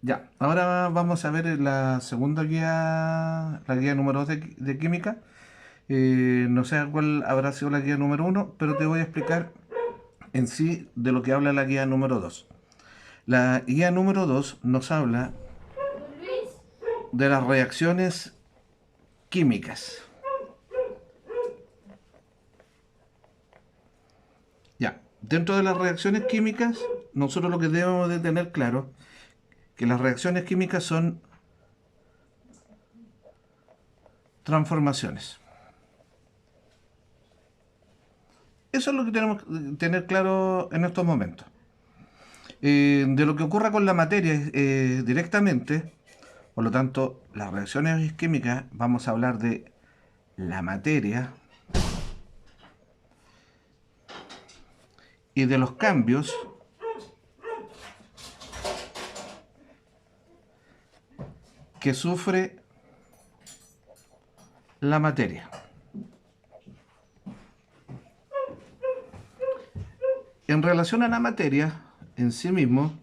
Ya, ahora vamos a ver la segunda guía, la guía número 2 de química. No sé cuál habrá sido la guía número uno, pero te voy a explicar en sí de lo que habla la guía número 2. La guía número 2 nos habla de las reacciones químicas. Ya, dentro de las reacciones químicas, nosotros lo que debemos de tener claro que las reacciones químicas son transformaciones. Eso es lo que tenemos que tener claro en estos momentos. De lo que ocurra con la materia directamente, por lo tanto, las reacciones químicas, vamos a hablar de la materia y de los cambios que sufre la materia. En relación a la materia en sí mismo,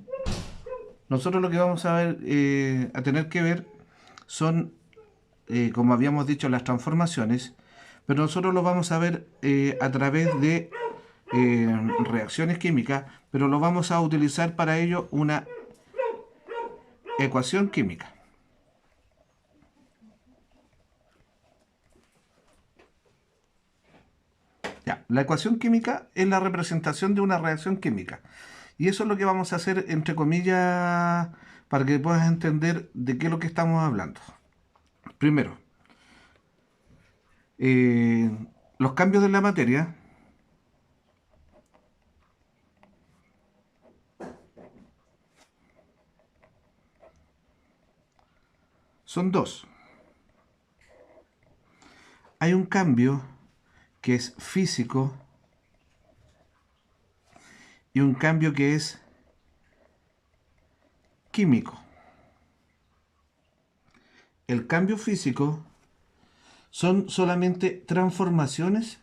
nosotros lo que vamos a ver, a tener que ver son, como habíamos dicho, las transformaciones, pero nosotros lo vamos a ver a través de reacciones químicas, pero lo vamos a utilizar para ello una ecuación química. Ya, la ecuación química es la representación de una reacción química. Y eso es lo que vamos a hacer, entre comillas, para que puedas entender de qué es lo que estamos hablando. Primero, eh, los cambios de la materia son dos. Hay un cambio que es físico y un cambio que es químico. El cambio físico son solamente transformaciones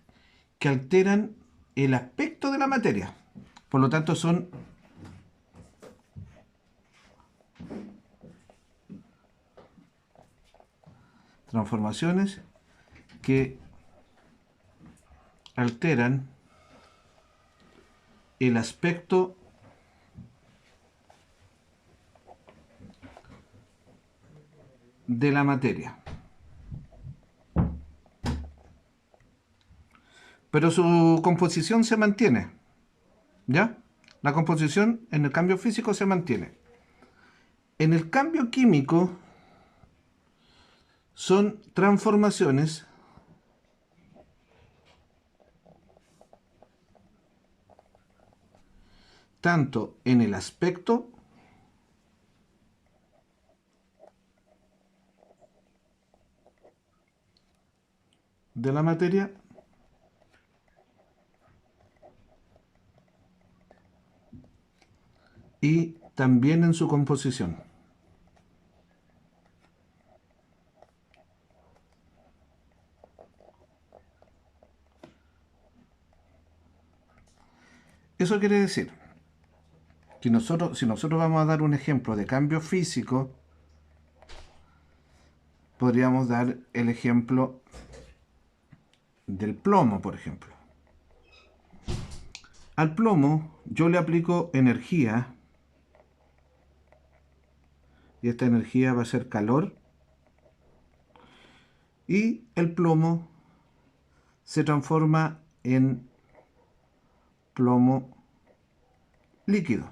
que alteran el aspecto de la materia. Por lo tanto, son transformaciones que alteran el aspecto de la materia. Pero su composición se mantiene. ¿Ya? La composición en el cambio físico se mantiene. En el cambio químico son transformaciones tanto en el aspecto de la materia y también en su composición. Eso quiere decir que si nosotros vamos a dar un ejemplo de cambio físico, podríamos dar el ejemplo del plomo, por ejemplo. Al plomo yo le aplico energía y esta energía va a ser calor y el plomo se transforma en plomo líquido.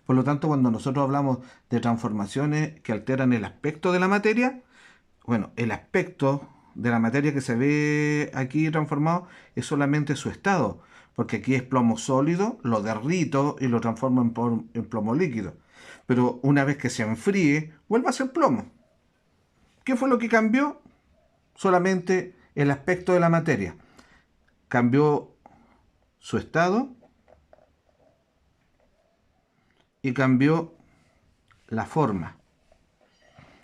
Por lo tanto, cuando nosotros hablamos de transformaciones que alteran el aspecto de la materia, bueno, el aspecto de la materia que se ve aquí transformado es solamente su estado, porque aquí es plomo sólido, lo derrito y lo transformo en plomo líquido. Pero una vez que se enfríe, vuelve a ser plomo. ¿Qué fue lo que cambió? Solamente el aspecto de la materia. Cambió su estado y cambió la forma.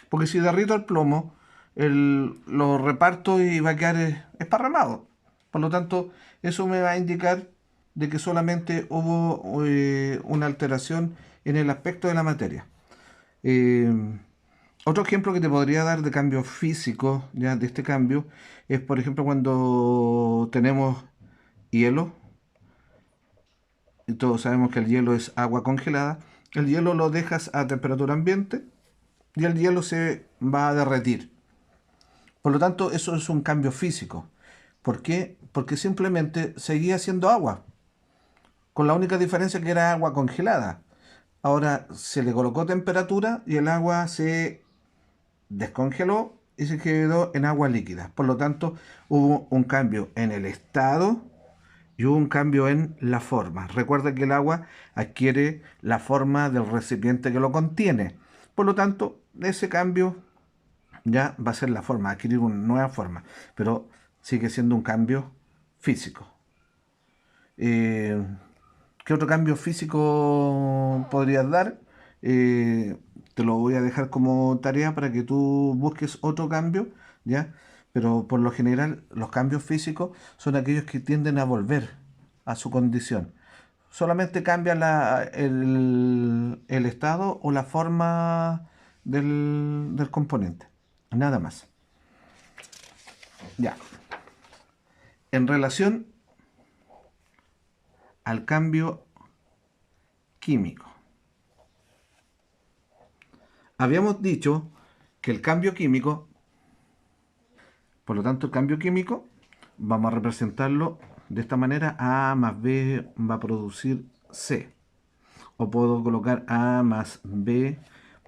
Porque si derrito el plomo, lo reparto y va a quedar esparramado. Por lo tanto, eso me va a indicar de que solamente hubo una alteración en el aspecto de la materia. Eh, Otro ejemplo que te podría dar de cambio físico, ya de este cambio, es por ejemplo cuando tenemos hielo, y todos sabemos que el hielo es agua congelada, el hielo lo dejas a temperatura ambiente y el hielo se va a derretir. Por lo tanto, eso es un cambio físico. ¿Por qué? Porque simplemente seguía siendo agua, con la única diferencia que era agua congelada. Ahora se le colocó temperatura y el agua se descongeló y se quedó en agua líquida. Por lo tanto, hubo un cambio en el estado y hubo un cambio en la forma. Recuerda que el agua adquiere la forma del recipiente que lo contiene. Por lo tanto, ese cambio ya va a ser la forma, adquirir una nueva forma, pero sigue siendo un cambio físico. Eh, ¿Qué otro cambio físico podrías dar? Te lo voy a dejar como tarea para que tú busques otro cambio, ¿ya? Pero por lo general los cambios físicos son aquellos que tienden a volver a su condición. Solamente cambia el estado o la forma del componente. Nada más. Ya. En relación al cambio químico. Habíamos dicho que el cambio químico, por lo tanto el cambio químico, vamos a representarlo de esta manera: A más B va a producir C. O puedo colocar A más B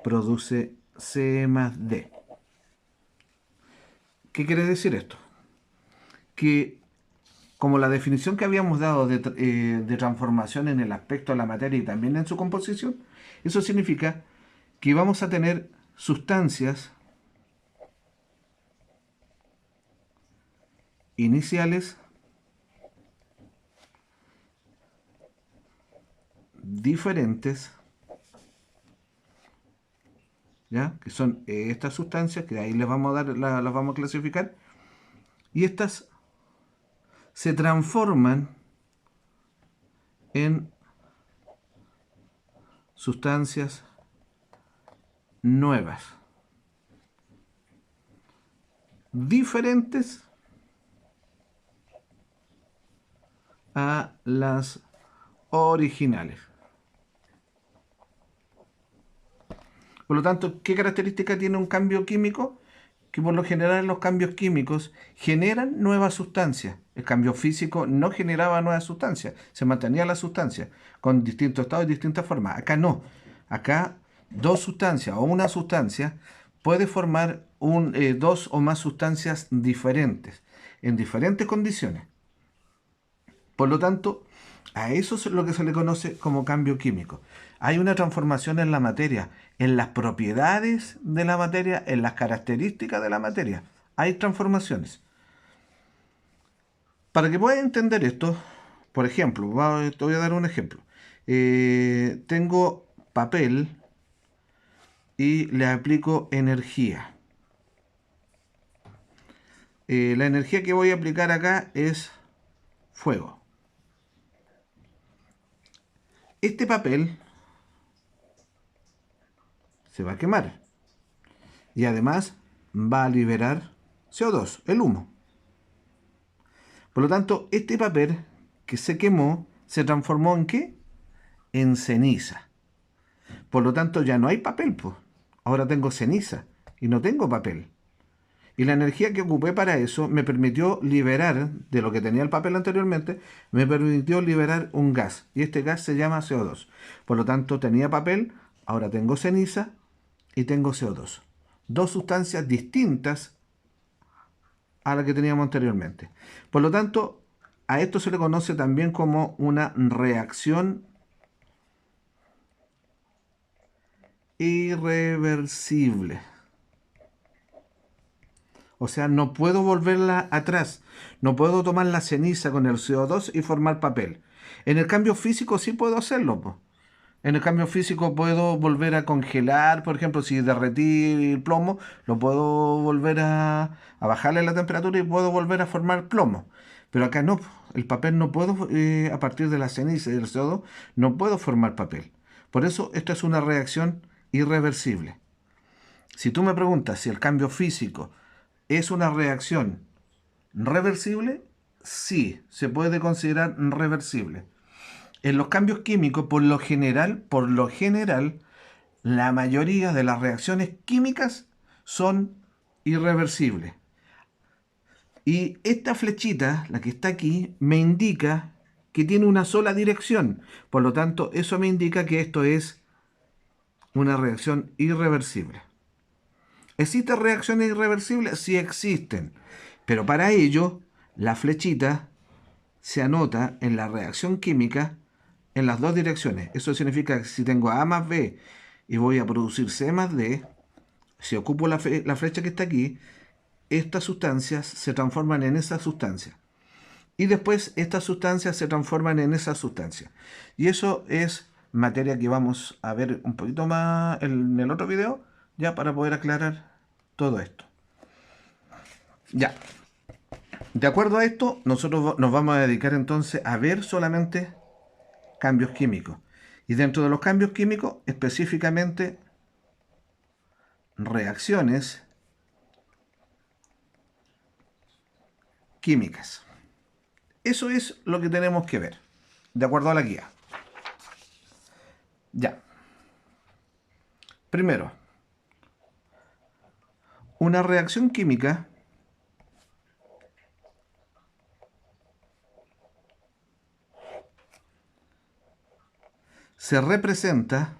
produce C más D. ¿Qué quiere decir esto? Que como la definición que habíamos dado de transformación en el aspecto de la materia y también en su composición, eso significa que vamos a tener sustancias iniciales diferentes, ¿ya? Que son estas sustancias, que ahí les vamos a dar, las vamos a clasificar, y estas se transforman en sustancias nuevas, diferentes a las originales. Por lo tanto, ¿qué característica tiene un cambio químico? Que por lo general los cambios químicos generan nuevas sustancias. El cambio físico no generaba nuevas sustancias, se mantenía la sustancia con distintos estados y distintas formas. Acá no. Acá dos sustancias o una sustancia puede formar dos o más sustancias diferentes en diferentes condiciones. Por lo tanto, a eso es lo que se le conoce como cambio químico. Hay una transformación en la materia, en las propiedades de la materia, en las características de la materia. Hay transformaciones. Para que puedas entender esto, por ejemplo, te voy a dar un ejemplo. Tengo papel y le aplico energía. La energía que voy a aplicar acá es fuego. Este papel se va a quemar y además va a liberar CO2, el humo. Por lo tanto, este papel que se quemó se transformó ¿en qué? En ceniza. Por lo tanto, ya no hay papel, pues. Ahora tengo ceniza y no tengo papel. Y la energía que ocupé para eso me permitió liberar, de lo que tenía el papel anteriormente, me permitió liberar un gas. Y este gas se llama CO2. Por lo tanto, tenía papel, ahora tengo ceniza y tengo CO2. Dos sustancias distintas a la que teníamos anteriormente. Por lo tanto, a esto se le conoce también como una reacción irreversible. O sea, no puedo volverla atrás. No puedo tomar la ceniza con el CO2 y formar papel. En el cambio físico sí puedo hacerlo, po. En el cambio físico puedo volver a congelar, por ejemplo, si derretí el plomo, lo puedo volver a bajarle la temperatura y puedo volver a formar plomo. Pero acá no, el papel no puedo, a partir de la ceniza y del CO2, no puedo formar papel. Por eso esto es una reacción irreversible. Si tú me preguntas si el cambio físico es una reacción reversible, sí, se puede considerar reversible. En los cambios químicos, por lo general, la mayoría de las reacciones químicas son irreversibles. Y esta flechita, la que está aquí, me indica que tiene una sola dirección. Por lo tanto, eso me indica que esto es una reacción irreversible. ¿Existen reacciones irreversibles? Sí existen. Pero para ello, la flechita se anota en la reacción química en las dos direcciones. Eso significa que si tengo A más B y voy a producir C más D, si ocupo la flecha que está aquí, estas sustancias se transforman en esa sustancia. Y después estas sustancias se transforman en esa sustancia. Y eso es materia que vamos a ver un poquito más en el otro video, ya para poder aclarar todo esto. Ya. De acuerdo a esto, nosotros nos vamos a dedicar entonces a ver solamente cambios químicos. Y dentro de los cambios químicos, específicamente reacciones químicas. Eso es lo que tenemos que ver, de acuerdo a la guía. Ya. Primero, una reacción química se representa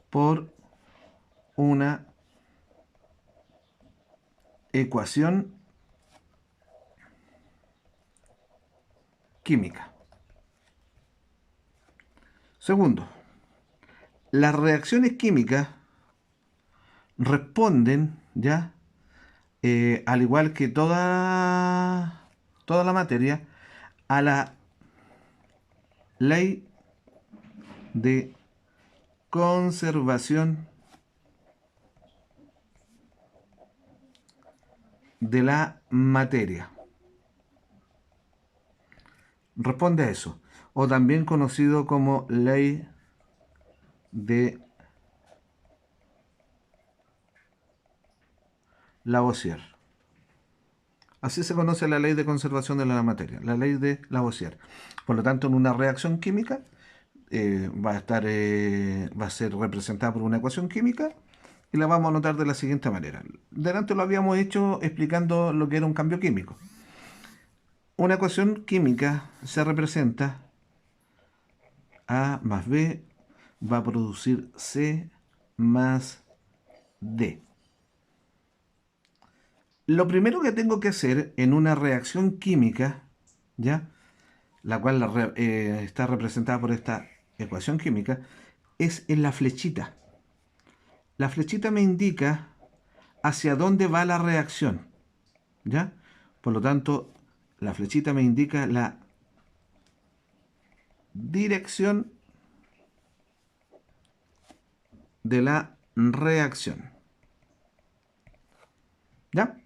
por una ecuación química. Segundo, las reacciones químicas responden, ya, al igual que toda la materia, a la ley de conservación de la materia. Responde a eso, o también conocido como ley de Lavoisier. Así se conoce la ley de conservación de la materia, la ley de Lavoisier. Por lo tanto, en una reacción química va a ser representada por una ecuación química y la vamos a anotar de la siguiente manera. Delante lo habíamos hecho explicando lo que era un cambio químico. Una ecuación química se representa A más B va a producir C más D. Lo primero que tengo que hacer en una reacción química, ¿ya? La cual está representada por esta ecuación química, es en la flechita. La flechita me indica hacia dónde va la reacción, ¿ya? Por lo tanto, la flechita me indica la dirección de la reacción, ¿ya?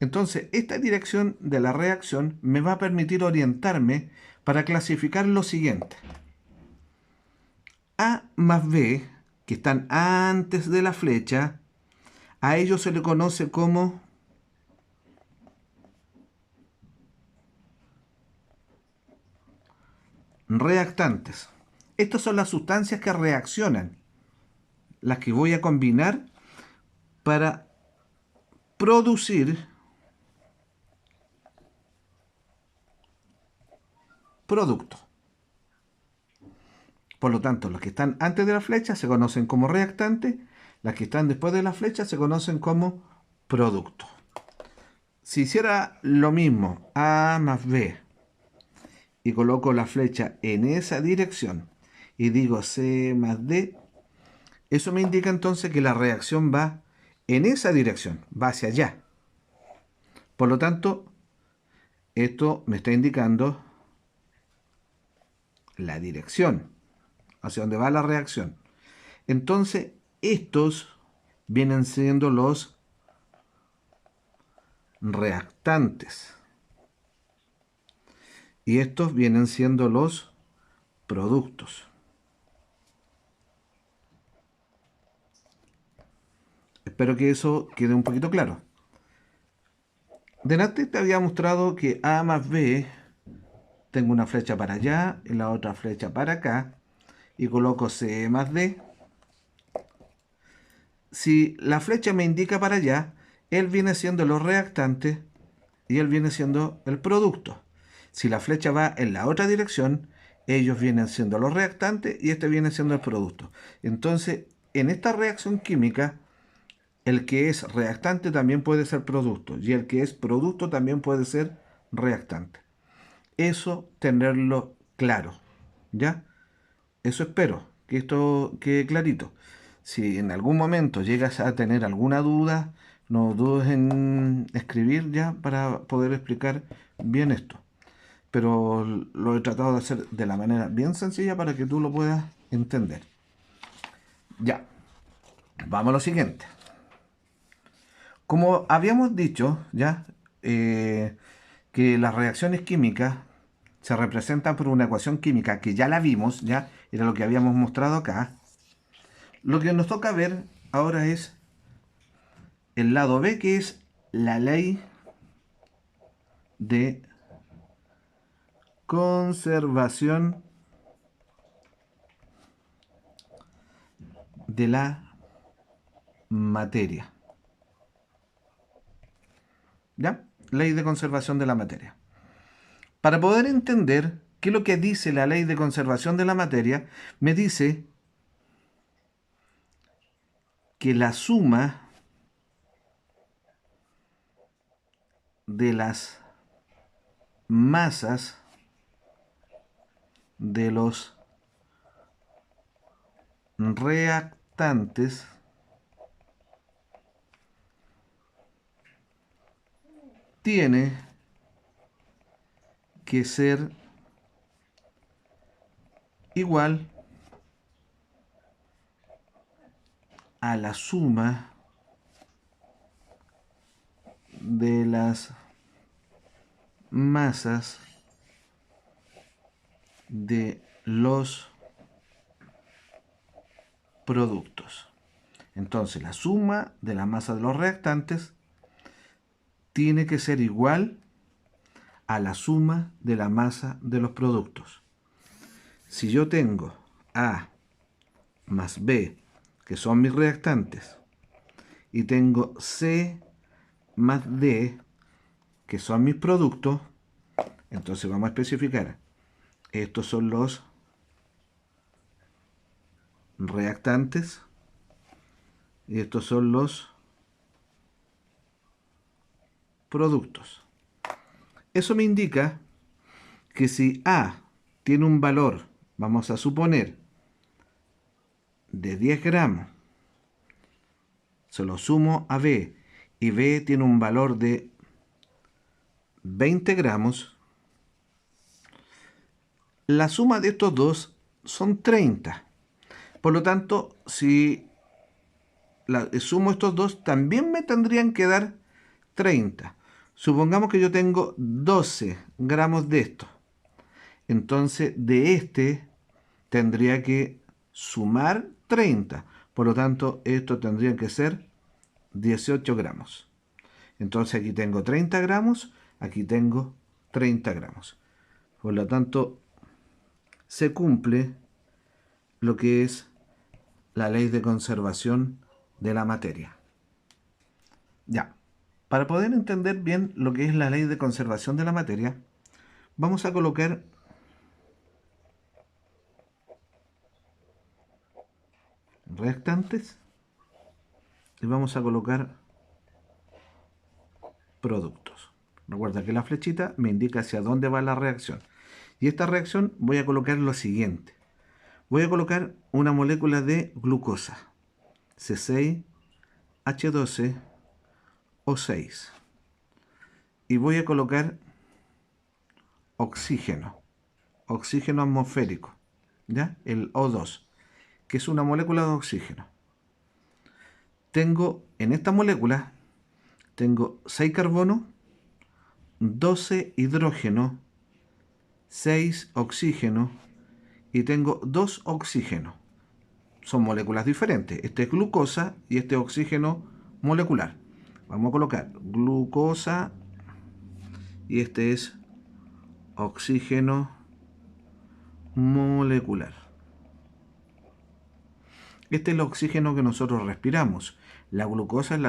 Entonces, esta dirección de la reacción me va a permitir orientarme para clasificar lo siguiente. A más B, que están antes de la flecha, a ellos se le conoce como reactantes. Estas son las sustancias que reaccionan, las que voy a combinar para producir producto. Por lo tanto, las que están antes de la flecha se conocen como reactantes, las que están después de la flecha se conocen como producto. Si hiciera lo mismo, A más B, y coloco la flecha en esa dirección, y digo C más D, eso me indica entonces que la reacción va en esa dirección, va hacia allá. Por lo tanto, esto me está indicando la dirección, hacia dónde va la reacción. Entonces, estos vienen siendo los reactantes. Y estos vienen siendo los productos. Espero que eso quede un poquito claro. Delante te había mostrado que A más B, tengo una flecha para allá y la otra flecha para acá, y coloco C más D. Si la flecha me indica para allá, él viene siendo los reactantes y él viene siendo el producto. Si la flecha va en la otra dirección, ellos vienen siendo los reactantes y este viene siendo el producto. Entonces, en esta reacción química, el que es reactante también puede ser producto y el que es producto también puede ser reactante. Eso tenerlo claro, ¿ya? Eso espero, que esto quede clarito. Si en algún momento llegas a tener alguna duda, no dudes en escribir ya para poder explicar bien esto. Pero lo he tratado de hacer de la manera bien sencilla para que tú lo puedas entender. Ya, vamos a lo siguiente. Como habíamos dicho ya, que las reacciones químicas se representan por una ecuación química que ya la vimos, ya era lo que habíamos mostrado acá. Lo que nos toca ver ahora es el lado B, que es la ley de conservación de la materia. ¿Ya? Ley de conservación de la materia. Para poder entender qué es lo que dice la ley de conservación de la materia, me dice que la suma de las masas de los reactantes tiene que ser igual a la suma de las masas de los productos. Entonces, la suma de la masa de los reactantes tiene que ser igual a la suma de la masa de los productos. Si yo tengo A más B, que son mis reactantes, y tengo C más D, que son mis productos, entonces vamos a especificar. Estos son los reactantes y estos son los productos. Eso me indica que si A tiene un valor, vamos a suponer, de 10 gramos, se lo sumo a B, y B tiene un valor de 20 gramos, la suma de estos dos son 30. Por lo tanto, si sumo estos dos, también me tendrían que dar 30. Supongamos que yo tengo 12 gramos de esto. Entonces, de este tendría que sumar 30. Por lo tanto, esto tendría que ser 18 gramos. Entonces, aquí tengo 30 gramos, aquí tengo 30 gramos. Por lo tanto, se cumple lo que es la ley de conservación de la materia. Ya, para poder entender bien lo que es la ley de conservación de la materia, vamos a colocar reactantes y vamos a colocar productos. Recuerda que la flechita me indica hacia dónde va la reacción. Y esta reacción voy a colocar lo siguiente. Voy a colocar una molécula de glucosa, C6H12O6. Y voy a colocar oxígeno, oxígeno atmosférico, ¿ya? El O2, que es una molécula de oxígeno. Tengo en esta molécula, tengo 6 carbonos 12 hidrógeno, 6 oxígeno y tengo 2 oxígenos. Son moléculas diferentes. Este es glucosa y este es oxígeno molecular. Vamos a colocar glucosa y este es oxígeno molecular. Este es el oxígeno que nosotros respiramos. La glucosa es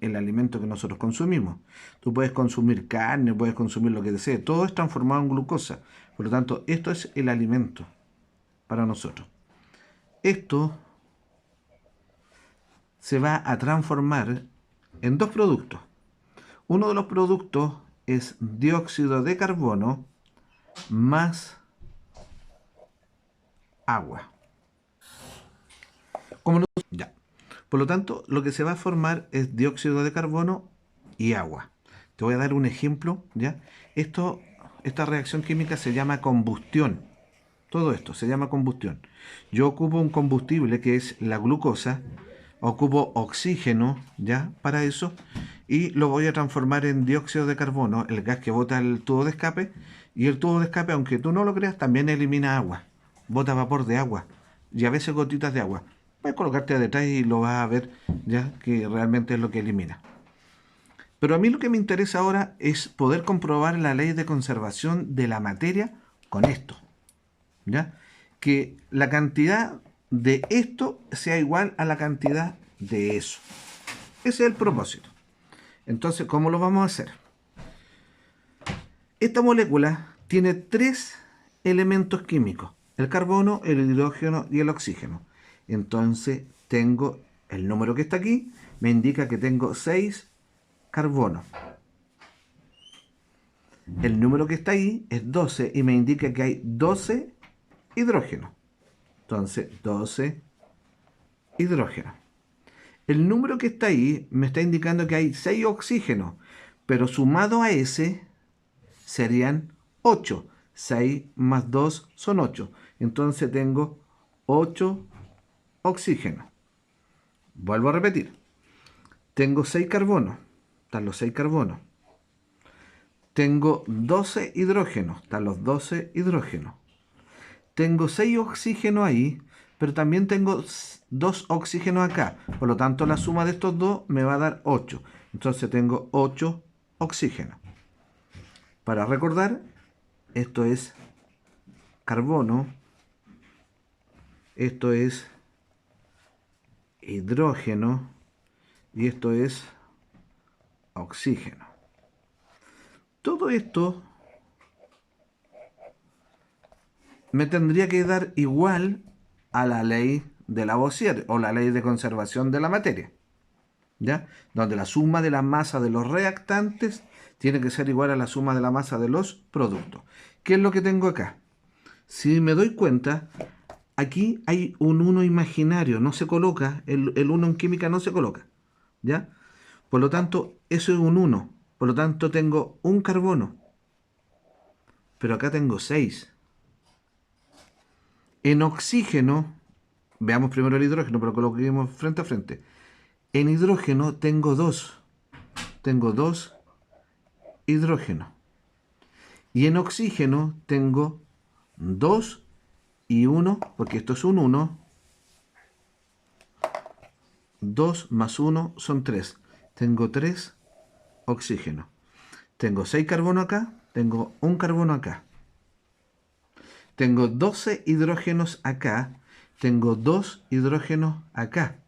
el alimento que nosotros consumimos. Tú puedes consumir carne, puedes consumir lo que desees. Todo es transformado en glucosa. Por lo tanto, esto es el alimento para nosotros. Esto se va a transformar en dos productos. Uno de los productos es dióxido de carbono más agua. Ya. Por lo tanto, lo que se va a formar es dióxido de carbono y agua. Te voy a dar un ejemplo, ¿ya? Esta reacción química se llama combustión. Todo esto se llama combustión. Yo ocupo un combustible que es la glucosa, ocupo oxígeno, ¿ya? Para eso, y lo voy a transformar en dióxido de carbono, el gas que bota el tubo de escape, y el tubo de escape, aunque tú no lo creas, también elimina agua, bota vapor de agua, y a veces gotitas de agua. Puedes colocarte detrás y lo vas a ver, ya, que realmente es lo que elimina. Pero a mí lo que me interesa ahora es poder comprobar la ley de conservación de la materia con esto, ¿ya? Que la cantidad de esto sea igual a la cantidad de eso. Ese es el propósito. Entonces, ¿cómo lo vamos a hacer? Esta molécula tiene 3 elementos químicos: el carbono, el hidrógeno y el oxígeno. Entonces, tengo el número que está aquí, me indica que tengo 6 carbonos. El número que está ahí es 12 y me indica que hay 12 hidrógenos. Entonces, 12 hidrógenos. El número que está ahí me está indicando que hay 6 oxígenos, pero sumado a ese serían 8. 6 más 2 son 8. Entonces tengo 8 oxígenos. Vuelvo a repetir. Tengo 6 carbonos. Están los 6 carbonos. Tengo 12 hidrógenos. Están los 12 hidrógenos. Tengo 6 oxígenos ahí, pero también tengo 2 oxígenos acá. Por lo tanto, la suma de estos dos me va a dar 8. Entonces tengo 8 oxígenos. Para recordar, esto es carbono, esto es hidrógeno y esto es oxígeno. Todo esto me tendría que dar igual a la ley de Lavoisier o la ley de conservación de la materia, ¿ya? Donde la suma de la masa de los reactantes tiene que ser igual a la suma de la masa de los productos. ¿Qué es lo que tengo acá? Si me doy cuenta, aquí hay un 1 imaginario, no se coloca, el 1 en química no se coloca, ¿ya? Por lo tanto, eso es un 1. Por lo tanto, tengo un carbono. Pero acá tengo 6. En oxígeno, veamos primero el hidrógeno, pero coloquemos frente a frente. En hidrógeno tengo 2. Tengo 2 hidrógenos. Y en oxígeno tengo 2 y 1, porque esto es un 1. 2 más 1 son 3. Tengo 3 oxígenos. Tengo 6 carbono acá, tengo un carbono acá. Tengo 12 hidrógenos acá, tengo 2 hidrógenos acá.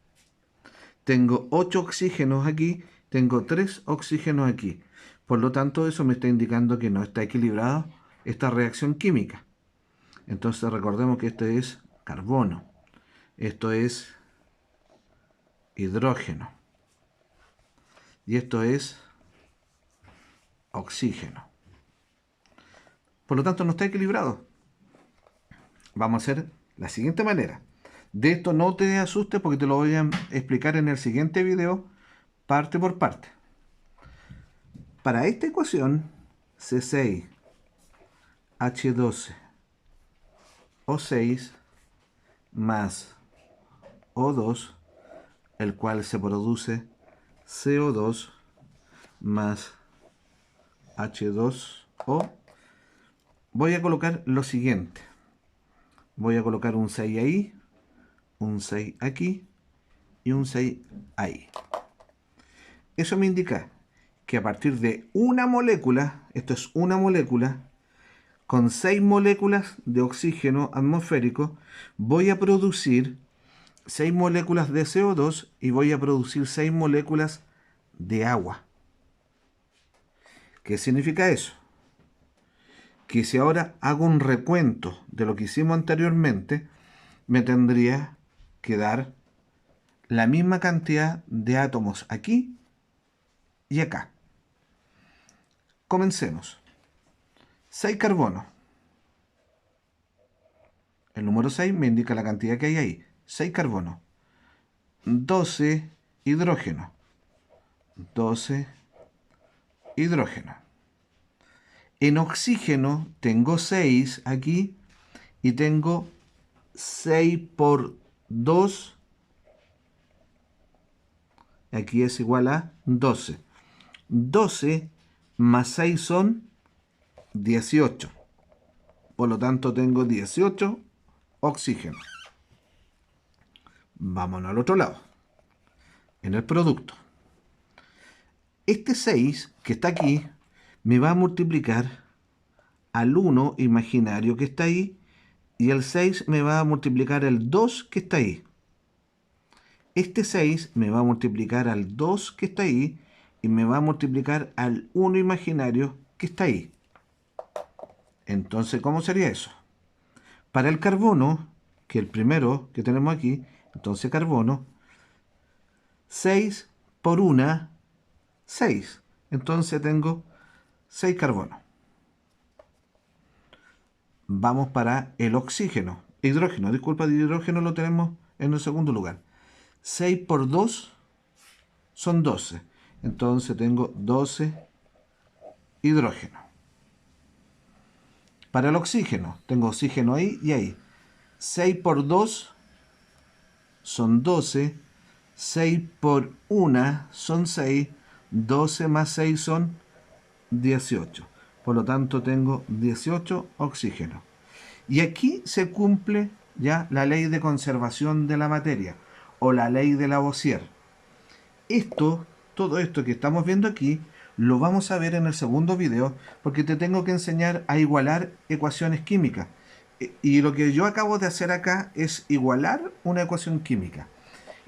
Tengo 8 oxígenos aquí, tengo 3 oxígenos aquí. Por lo tanto, eso me está indicando que no está equilibrada esta reacción química. Entonces recordemos que esto es carbono, esto es hidrógeno y esto es oxígeno. Por lo tanto, no está equilibrado. Vamos a hacer la siguiente manera. De esto no te asustes porque te lo voy a explicar en el siguiente video, parte por parte. Para esta ecuación, C6H12O6 más O2, el cual se produce CO2 más H2O. Voy a colocar lo siguiente. Voy a colocar un 6 ahí, un 6 aquí y un 6 ahí. Eso me indica que a partir de una molécula, esto es una molécula, con 6 moléculas de oxígeno atmosférico, voy a producir 6 moléculas de CO2 y voy a producir 6 moléculas de agua. ¿Qué significa eso? Que si ahora hago un recuento de lo que hicimos anteriormente, me tendría que dar la misma cantidad de átomos aquí y acá. Comencemos. 6 carbono. El número 6 me indica la cantidad que hay ahí. 6 carbono. 12 hidrógeno. 12 hidrógeno. En oxígeno tengo 6 aquí y tengo 6 por 2. Aquí es igual a 12. 12 más 6 son 18. Por lo tanto tengo 18 oxígeno. Vámonos al otro lado. En el producto. Este 6 que está aquí me va a multiplicar al 1 imaginario que está ahí y el 6 me va a multiplicar el 2 que está ahí. Este 6 me va a multiplicar al 2 que está ahí y me va a multiplicar al 1 imaginario que está ahí. Entonces, ¿cómo sería eso? Para el carbono, que el primero que tenemos aquí, entonces carbono, 6 por 1, 6. Entonces tengo 6 carbonos. Vamos para el oxígeno. Hidrógeno, disculpa, de hidrógeno lo tenemos en el segundo lugar. 6 por 2 son 12. Entonces tengo 12 hidrógeno. Para el oxígeno, tengo oxígeno ahí y ahí. 6 por 2 son 12. 6 por 1 son 6. 12 más 6 son 18. Por lo tanto, tengo 18 oxígeno. Y aquí se cumple ya la ley de conservación de la materia o la ley de Lavoisier. Todo esto que estamos viendo aquí, lo vamos a ver en el segundo video porque te tengo que enseñar a igualar ecuaciones químicas. Y lo que yo acabo de hacer acá es igualar una ecuación química.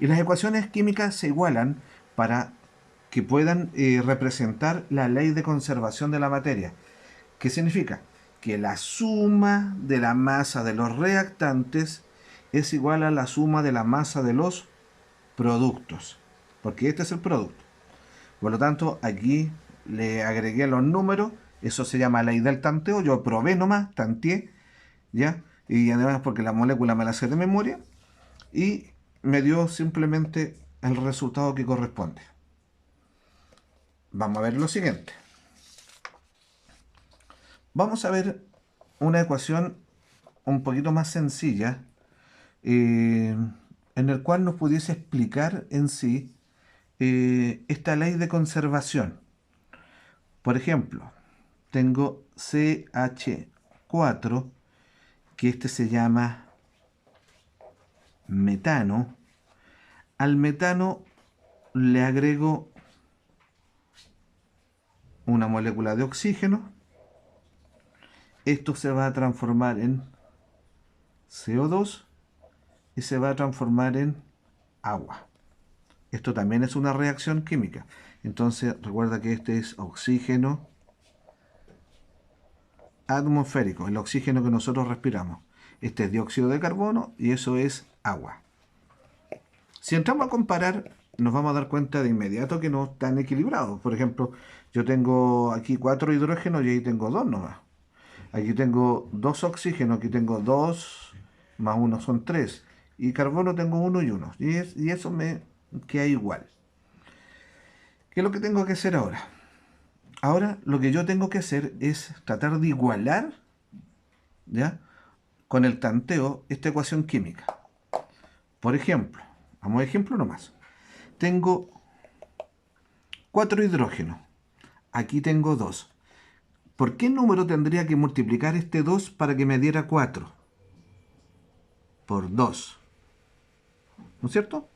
Y las ecuaciones químicas se igualan para que puedan representar la ley de conservación de la materia. ¿Qué significa? Que la suma de la masa de los reactantes es igual a la suma de la masa de los productos. Porque este es el producto. Por lo tanto, aquí le agregué los números. Eso se llama ley del tanteo. Yo probé nomás, tanteé, ¿ya? Y además porque la molécula me la sé de memoria. Y me dio simplemente el resultado que corresponde. Vamos a ver lo siguiente. Vamos a ver una ecuación un poquito más sencilla en el cual nos pudiese explicar en sí esta ley de conservación. Por ejemplo, tengo CH4, que este se llama metano. Al metano le agrego una molécula de oxígeno. Esto se va a transformar en CO2 y se va a transformar en agua. Esto también es una reacción química. Entonces recuerda que este es oxígeno atmosférico, el oxígeno que nosotros respiramos. Este es dióxido de carbono y eso es agua. Si entramos a comparar, nos vamos a dar cuenta de inmediato que no están equilibrados. Por ejemplo, yo tengo aquí 4 hidrógenos y ahí tengo 2 nomás. Aquí tengo 2 oxígenos, aquí tengo 2 más 1 son 3. Y carbono tengo 1 y 1. Y eso me queda igual. ¿Qué es lo que tengo que hacer ahora? Ahora lo que yo tengo que hacer es tratar de igualar, ¿ya?, con el tanteo esta ecuación química. Por ejemplo, vamos a ejemplo nomás. Tengo 4 hidrógenos. Aquí tengo 2. ¿Por qué número tendría que multiplicar este 2 para que me diera 4? Por 2. ¿No es cierto?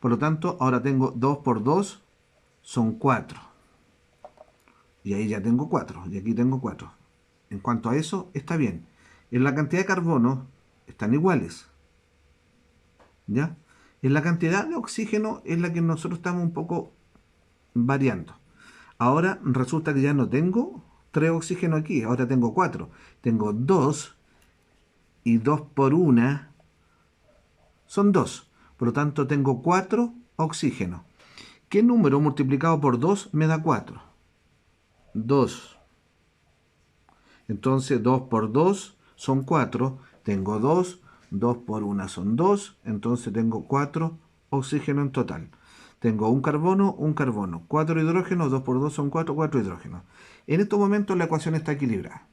Por lo tanto, ahora tengo 2 por 2 son 4. Y ahí ya tengo 4. Y aquí tengo 4. En cuanto a eso, está bien. En la cantidad de carbono están iguales. ¿Ya? En la cantidad de oxígeno es la que nosotros estamos un poco variando. Ahora resulta que ya no tengo 3 oxígenos aquí, ahora tengo 4. Tengo 2 y 2 por 1 son 2. Por lo tanto tengo 4 oxígenos. ¿Qué número multiplicado por 2 me da 4? 2. Entonces 2 por 2 son 4. Tengo 2. 2 por 1 son 2. Entonces tengo 4 oxígenos en total. Tengo un carbono. 4 hidrógenos. 2 por 2 son 4. 4 hidrógenos. En estos momentos la ecuación está equilibrada.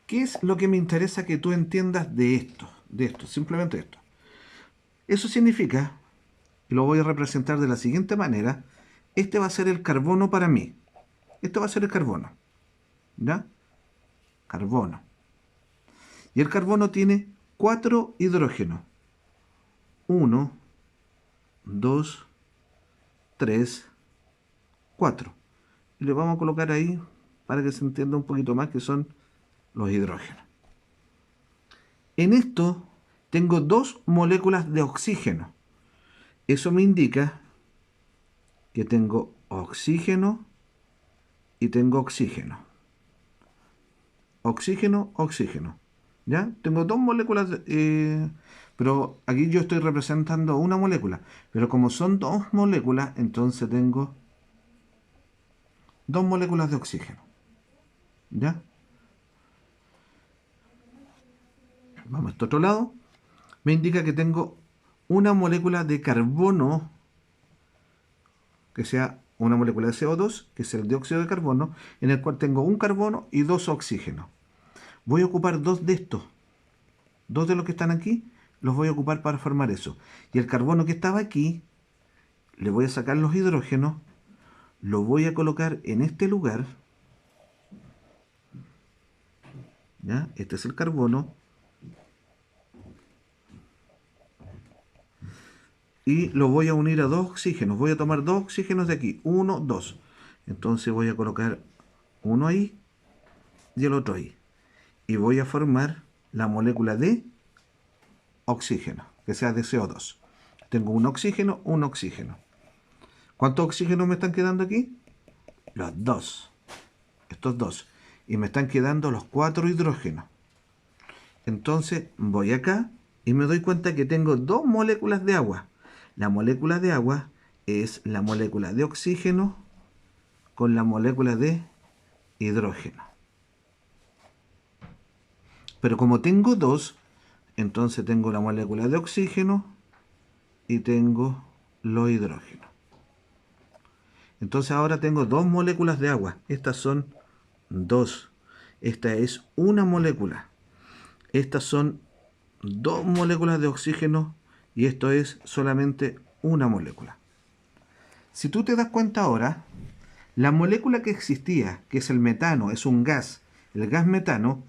¿Qué es lo que me interesa que tú entiendas de esto? Simplemente esto. Eso significa, y lo voy a representar de la siguiente manera, este va a ser el carbono para mí. Este va a ser el carbono. ¿Ya? Carbono. Y el carbono tiene 4 hidrógenos. 1, 2, 3, 4. Y le vamos a colocar ahí para que se entienda un poquito más que son los hidrógenos. En esto tengo 2 moléculas de oxígeno. Eso me indica que tengo oxígeno y tengo oxígeno. Oxígeno, oxígeno. ¿Ya? Tengo 2 moléculas, pero aquí yo estoy representando una molécula. Pero como son 2 moléculas, entonces tengo 2 moléculas de oxígeno. ¿Ya? Vamos a este otro lado. Me indica que tengo una molécula de carbono, que sea una molécula de CO2, que es el dióxido de carbono, en el cual tengo un carbono y 2 oxígenos. Voy a ocupar 2 de estos. 2 de los que están aquí los voy a ocupar para formar eso. Y el carbono que estaba aquí, le voy a sacar los hidrógenos, lo voy a colocar en este lugar. ¿Ya? Este es el carbono. Y lo voy a unir a 2 oxígenos. Voy a tomar 2 oxígenos de aquí. 1, 2. Entonces voy a colocar uno ahí y el otro ahí. Y voy a formar la molécula de oxígeno, que sea de CO2. Tengo un oxígeno, un oxígeno. ¿Cuántos oxígenos me están quedando aquí? Los 2. Estos 2. Y me están quedando los 4 hidrógenos. Entonces voy acá y me doy cuenta que tengo 2 moléculas de agua. La molécula de agua es la molécula de oxígeno con la molécula de hidrógeno. Pero como tengo 2, entonces tengo la molécula de oxígeno y tengo los hidrógenos. Entonces ahora tengo 2 moléculas de agua. Estas son 2. Esta es una molécula. Estas son 2 moléculas de oxígeno y esto es solamente una molécula. Si tú te das cuenta ahora, la molécula que existía, que es el metano, es un gas, el gas metano,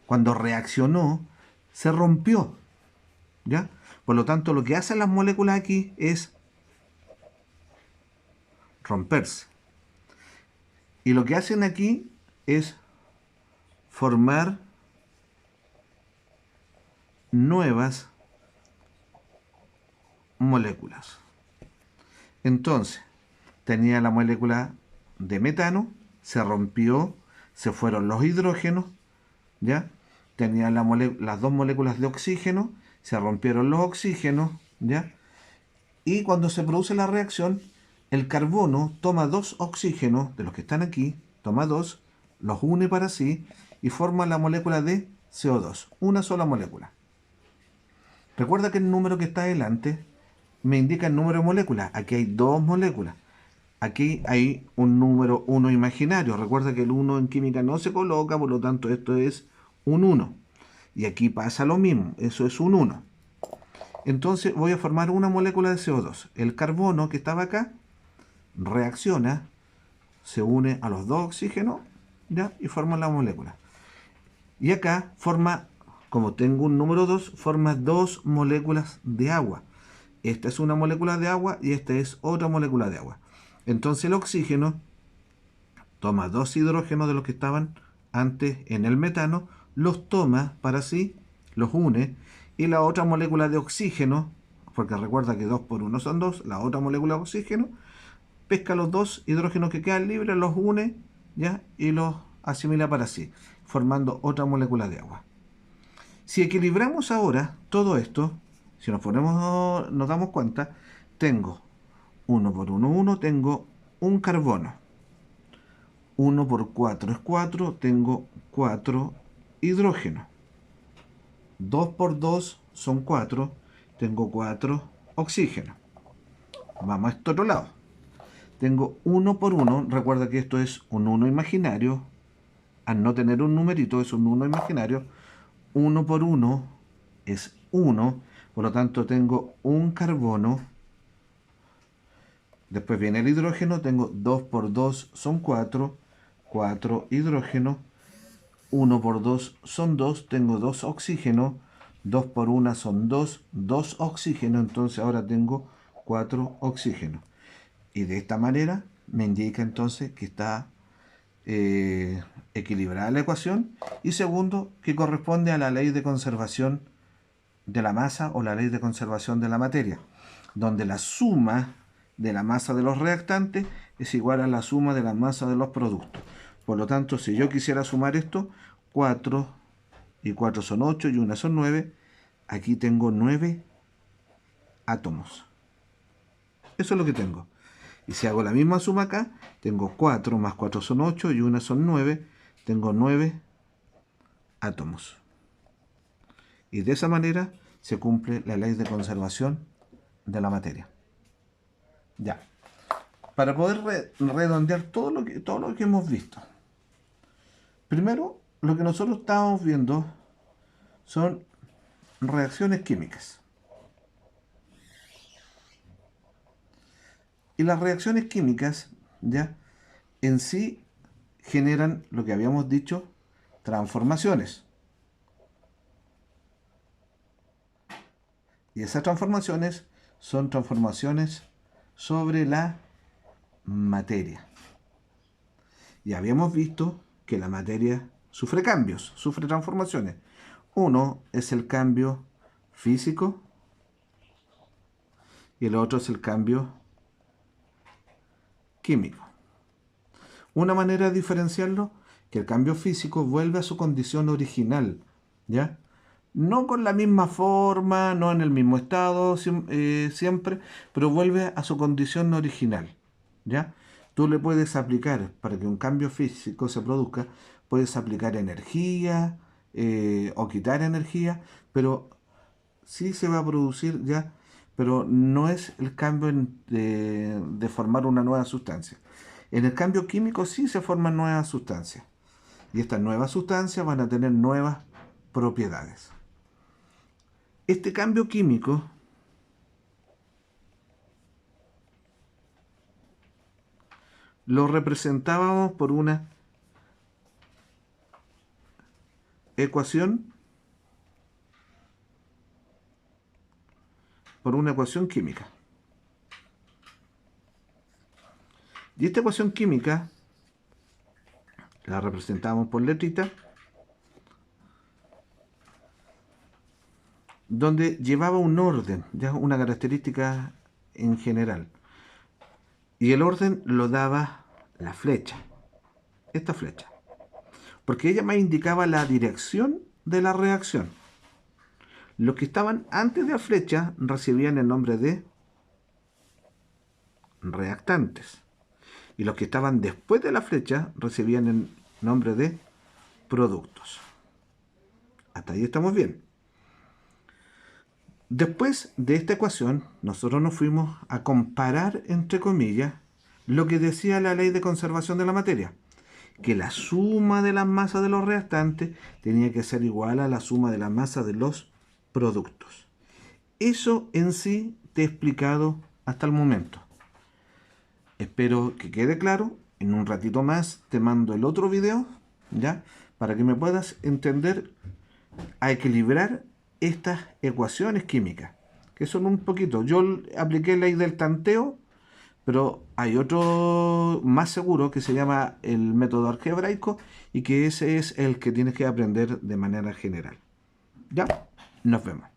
cuando reaccionó, se rompió. ¿Ya? Por lo tanto, lo que hacen las moléculas aquí es romperse. Y lo que hacen aquí es formar nuevas moléculas. Entonces, tenía la molécula de metano, se rompió, se fueron los hidrógenos, ¿ya? Tenía las 2 moléculas de oxígeno, se rompieron los oxígenos, ¿ya? Y cuando se produce la reacción, el carbono toma 2 oxígenos, de los que están aquí, toma 2, los une para sí y forma la molécula de CO2, una sola molécula. Recuerda que el número que está adelante me indica el número de moléculas. Aquí hay 2 moléculas. Aquí hay un número 1 imaginario. Recuerda que el 1 en química no se coloca, por lo tanto esto es un 1. Y aquí pasa lo mismo, eso es un 1. Entonces voy a formar una molécula de CO2. El carbono que estaba acá reacciona, se une a los 2 oxígenos ¿ya? Y forma la molécula. Y acá forma, como tengo un número 2, forma dos moléculas de agua. Esta es una molécula de agua y esta es otra molécula de agua. Entonces el oxígeno toma dos hidrógenos de los que estaban antes en el metano, los toma para sí, los une, y la otra molécula de oxígeno, porque recuerda que 2 por 1 son 2, la otra molécula de oxígeno, pesca los dos hidrógenos que quedan libres, los une, ¿ya? Y los asimila para sí, formando otra molécula de agua. Si equilibramos ahora todo esto, si nos damos cuenta, tengo 1 por 1, 1, tengo un carbono. 1 por 4 es 4, tengo 4 hidrógenos. 2 por 2 son 4, tengo 4 oxígenos. Vamos a este otro lado. Tengo 1 por 1, recuerda que esto es un 1 imaginario. Al no tener un numerito es un 1 imaginario. 1 por 1 es 1, por lo tanto tengo un carbono. Después viene el hidrógeno, tengo 2 por 2 son 4, 4 hidrógenos. 1 por 2 son 2, tengo 2 oxígenos. 2 por 1 son 2, 2 oxígenos, entonces ahora tengo 4 oxígenos. Y de esta manera me indica entonces que está equilibrada la ecuación. Y segundo, que corresponde a la ley de conservación de la masa o la ley de conservación de la materia, donde la suma de la masa de los reactantes es igual a la suma de la masa de los productos. Por lo tanto, si yo quisiera sumar esto, 4 y 4 son 8 y 1 son 9, aquí tengo 9 átomos. Eso es lo que tengo. Y si hago la misma suma acá, tengo 4 más 4 son 8 y 1 son 9, tengo 9 átomos. Y de esa manera se cumple la ley de conservación de la materia. Ya. Para poder redondear todo lo que hemos visto. Primero, lo que nosotros estamos viendo son reacciones químicas. Y las reacciones químicas, ya, en sí generan lo que habíamos dicho, transformaciones. Y esas transformaciones son transformaciones sobre la materia. Y habíamos visto que la materia sufre cambios, sufre transformaciones. Uno es el cambio físico y el otro es el cambio químico. Una manera de diferenciarlo, que el cambio físico vuelve a su condición original, ¿ya? No con la misma forma, no en el mismo estado siempre, pero vuelve a su condición original, ¿ya? Tú le puedes aplicar, para que un cambio físico se produzca, puedes aplicar energía o quitar energía, pero sí se va a producir ya, pero no es el cambio de formar una nueva sustancia. En el cambio químico sí se forman nuevas sustancias, y estas nuevas sustancias van a tener nuevas propiedades. Este cambio químico lo representábamos por una ecuación, química. Y esta ecuación química la representamos por letrita, donde llevaba un orden, ya una característica en general. Y el orden lo daba la flecha, esta flecha, porque ella me indicaba la dirección de la reacción. Los que estaban antes de la flecha recibían el nombre de reactantes, y los que estaban después de la flecha recibían el nombre de productos. Hasta ahí estamos bien. Después de esta ecuación, nosotros nos fuimos a comparar, entre comillas, lo que decía la ley de conservación de la materia, que la suma de las masas de los reactantes tenía que ser igual a la suma de la masa de los productos. Eso en sí te he explicado hasta el momento. Espero que quede claro. En un ratito más te mando el otro video ¿ya? Para que me puedas entender a equilibrar estas ecuaciones químicas, que son un poquito. Yo apliqué la ley del tanteo, pero hay otro más seguro que se llama el método algebraico y que ese es el que tienes que aprender de manera general. ¿Ya? Nos vemos.